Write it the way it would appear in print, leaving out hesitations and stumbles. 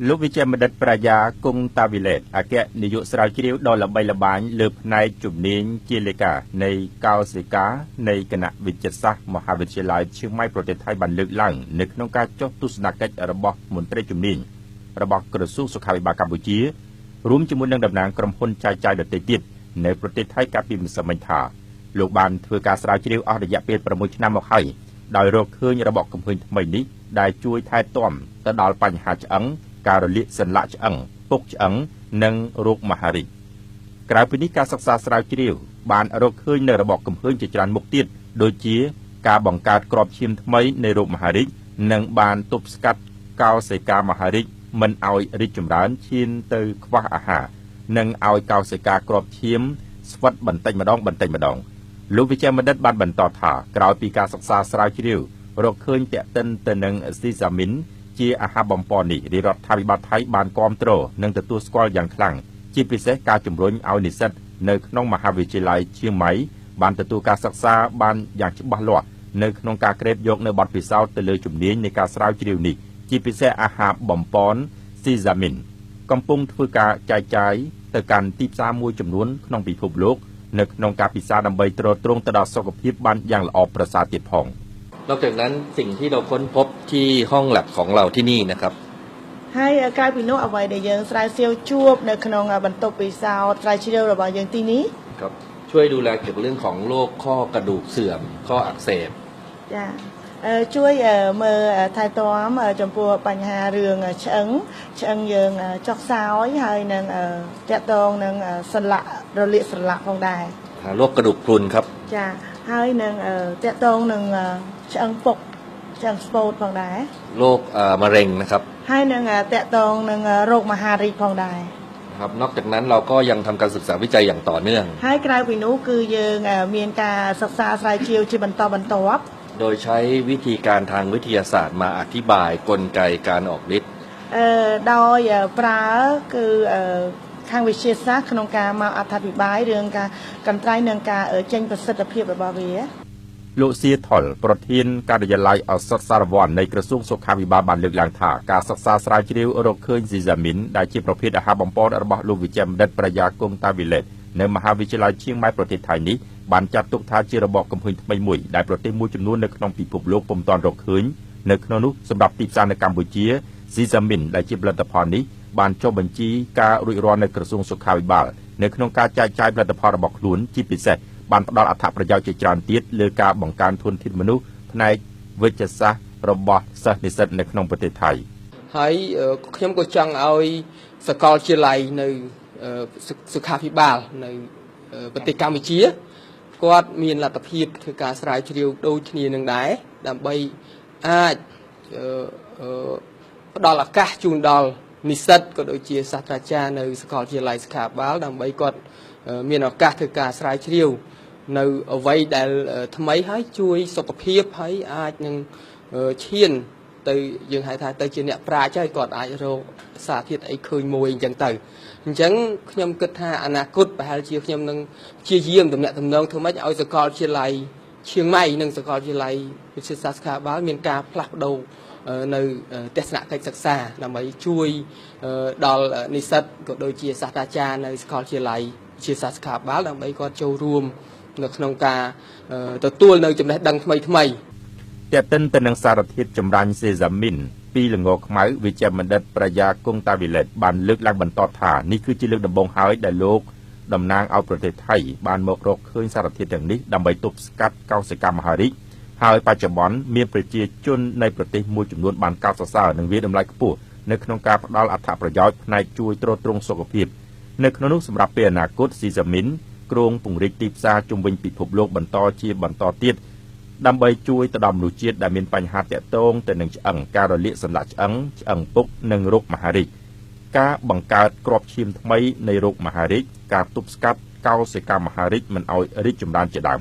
លោកវិជ្ជាមណ្ឌិតប្រាជ្ញាគង់តាវិលេតអគ្គនាយកស្រាវជ្រាវដ៏ល្បីល្បាញលើផ្នែកជំនាញជាលេខានៃកោសិកានៃគណៈវិទ្យាសាស្ត្រមហាវិទ្យាល័យឈៀងម៉ៃប្រទេសថៃបានលើកឡើងនៅក្នុងការចុះទស្សនកិច្ចរបស់មន្ត្រីជំនាញរបស់ក្រសួងសុខាភិបាលកម្ពុជារួមជាមួយនឹងតំណាងក្រុមហ៊ុនចាយដទៃទៀតនៅប្រទេសថៃកាលពីម្សិលមិញថាលោកបានធ្វើការស្រាវជ្រាវអស់រយៈពេល6ឆ្នាំមកហើយដោយរកឃើញរបបកំភ្លើងថ្មីនេះដែលជួយថែទាំទៅដល់បញ្ហាឆ្អឹងការរលាកសន្លាក់ឆ្អឹងពុកឆ្អឹងនិងរោគមហារីកក្រៅពីនេះការសិក្សាស្រាវជ្រាវបានរកឃើញនៅរបបកំភ្លើងជាច្រើនមុខទៀតដូចជាការបង្កើតក្របឈាមថ្មីនៃរោគមហារីកនិងបានទប់ស្កាត់កោសិកាមហារីកមិនឲ្យរីកចម្រើនឈានទៅខ្វះអាហារនិងឲ្យកោសិកាក្របឈាមស្វិតបន្តិចម្ដងលោកវិជ្ជាមណ្ឌិតបានបន្តថាក្រោយពីការសិក្សាស្រាវជ្រាវរកឃើញតេតិនទៅនឹងស៊ីសាមីនជាអាហារបំពន់នេះរាជរដ្ឋាភិបាលថៃបានគាំទ្រនិងទទួលស្គាល់យ៉ាងខ្លាំងជាពិសេសការជំរុញឲ្យនិស្សិតនៅក្នុងមហាវិទ្យាល័យឈៀងម៉ៃបានទទួលការសិក្សាបានយ៉ាងច្បាស់លាស់នៅក្នុងការក្រេបយកនៅបទពិសោធន៍ទៅលើជំនាញនៃការស្រាវជ្រាវនេះជាពិសេសអាហារបំពន់ស៊ីសាមីនកំពុងធ្វើការចែកចាយទៅកាន់ទីផ្សារមួយចំនួនក្នុងពិភពលោកនៅក្នុងការពិសាដើម្បីទ្រទ្រង់ទៅដល់សុខភាពបានយ៉ាងល្អប្រសើរទៀតផងนอกจากนั้นสิ่งที่เราค้นพบที่ห้องแลบของเราที่นี่นะครับហើយក្រៅពីនោះអ្វីដែលយើងស្រាវជ្រាវជួបនៅក្នុងបន្ទប់ពិសោធន៍ស្រាវជ្រាវរបស់យើងទីនេះครับช่วยดูแลเกี่ยวกับเรื่องของโรคข้อกระดูกเสื่อมข้ออักเสบចាជួយមើលថែទាំចំពោះបញ្ហារឿងឆ្អឹងយើងចុកសោយហើយនឹងតាក់ទងនឹងសន្លាក់រលាកសន្លាក់ផងដែរโรคกระดูกพรุนครับចាហើយនឹងតាក់ទងនឹងឆ្អឹងពុកឆ្អឹងស្ពោតផងដែរโรคมะเร็งนะครับហើយនឹងតាក់ទងនឹងโรคមហារីកផងដែរครับนอกจากนั้นเราก็ยังทำการศึกษาวิจัยอย่างต่อเนื่องហើយក្រៅពីនោះគឺយើងមានការសិក្សាស្រាវជ្រាវជាបន្តបន្ទាប់โดยใช้วิธีการทางวิทยาศาสตร์มาอธิบายกลไกการออกฤทธิ์ដោយប្រើគឺខាងវិទ្យាសាស្ត្រក្នុងការមកអត្ថាធិប្បាយរឿងការកន្ត្រៃនឹងការចេញប្រសិទ្ធភាពរបស់វាលោកសៀថុលប្រធានការិយាល័យឱសថសារវ័ននៃក្រសួងសុខាភិបាលបានលើកឡើងថាការសិក្សាស្រាវជ្រាវរកឃើញស៊ីសាមីនដែលជាប្រភេទអាហារបំពន់របស់លោកវិជ្ជាមណ្ឌិតប្រាជ្ញាគង់តាវិលេតនៅមហាវិទ្យាល័យឈៀងម៉ៃប្រទេសថៃនេះបានចាត់ទុកថាជារបបកំភ្លើងថ្មីមួយដែលប្រទេសមួយចំនួននៅក្នុងពិភពលោកពុំទាន់រកឃើញនៅក្នុងនោះសម្រាប់ទីផ្សារនៅកម្ពុជាស៊ីសាមីនដែលជាផលិតផលនេះបានចុះបញ្ជីការរួចរាល់នៅក្រសួងសុខាភិបាលនៅក្នុងការចែកចាយផលិតផលរបស់ខ្លួនជាពិសេសបានផ្ដល់អត្ថប្រយោជន៍ជាច្រើនទៀតលើការបង្កើនធនធានមនុស្សផ្នែកវិទ្យាសាស្ត្ររបស់សិស្សនិស្សិតនៅក្នុងប្រទេសថៃហើយខ្ញុំក៏ចង់ឲ្យសាកលវិទ្យាល័យនៅសុខាភិបាលនៅប្រទេសកម្ពុជាគាត់មានលទ្ធភាពធ្វើការស្រាវជ្រាវដូចគ្នានឹងដែរដើម្បីអាចផ្ដល់ឱកាសជូនដល់និស្សិតក៏ដូចជាសាស្ត្រាចារ្យនៅសាកលវិទ្យាល័យសុខាភិបាលដើម្បីគាត់មានឱកាសធ្វើការស្រាវជ្រាវនៅអ្វីដែលថ្មីហើយជួយសុខភាពហើយអាចនឹងឈានទៅយើងហៅថាទៅជាអ្នកប្រាជ្ញហើយគាត់អាចរកសារធាតុអីឃើញមួយអញ្ចឹងទៅអញ្ចឹងខ្ញុំគិតថាអនាគតប្រហែលជាខ្ញុំនឹងព្យាយាមទំនាក់ទំនងធ្វើម៉េចឲ្យសាកលវិទ្យាល័យឈៀងម៉ៃនិងសាកលវិទ្យាល័យវិទ្យាសាស្ត្រសុខាភិបាលមានការផ្លាស់ប្ដូរនៅទស្សនកិច្ចសិក្សាដើម្បីជួយដល់និស្សិតក៏ដូចជាសាស្ត្រាចារ្យនៅសាកលវិទ្យាល័យវិទ្យាសាស្ត្រសុខាភិបាលដើម្បីគាត់ចូលរួមនៅក្នុងការទទួលនៅចំណេះដឹងថ្មីតែទិនទៅនឹងសារធាតុចម្រាញ់សេសាមីនពីល្ងខ្មៅវិជ្ជាមណ្ឌិតប្រាជ្ញាគង់តាវិលេតបានលើកឡើងបន្តថានេះគឺជាលើកដំបូងហើយដែលលោកតំណាងឲ្យប្រទេសថៃបានមករកឃើញសារធាតុទាំងនេះដើម្បីទប់ស្កាត់កោសិកាមហារីកហើយបច្ចុប្បន្នមានប្រជាជនในប្រទេសមួយចំនួនបានកោតសរសើរនិងវាតម្លៃខ្ពស់នៅក្នុងការផ្ដល់អត្ថប្រយោជន៍ផ្នែកជួយទ្រទ្រង់សុខភាពនៅក្នុងនោះសម្រាប់ពេលអនាគតស៊ីសាមីនគ្រោងពង្រីកទីផ្សារជុំវិញពិភពលោកបន្តទៀតដើម្បីជួយទៅដល់មនុស្សជាតិដែលមានបញ្ហាទាក់ទងទៅនឹងឆ្អឹងការរលាកសន្លាក់ឆ្អឹងពុកនិងរោគមហារីកការបង្កើតគ្រាប់ឈាមថ្មីនៃរោគមហារីកការទប់ស្កាត់កោសិកាមហារីកមិនឲ្យរីកចម្រើនជាដើម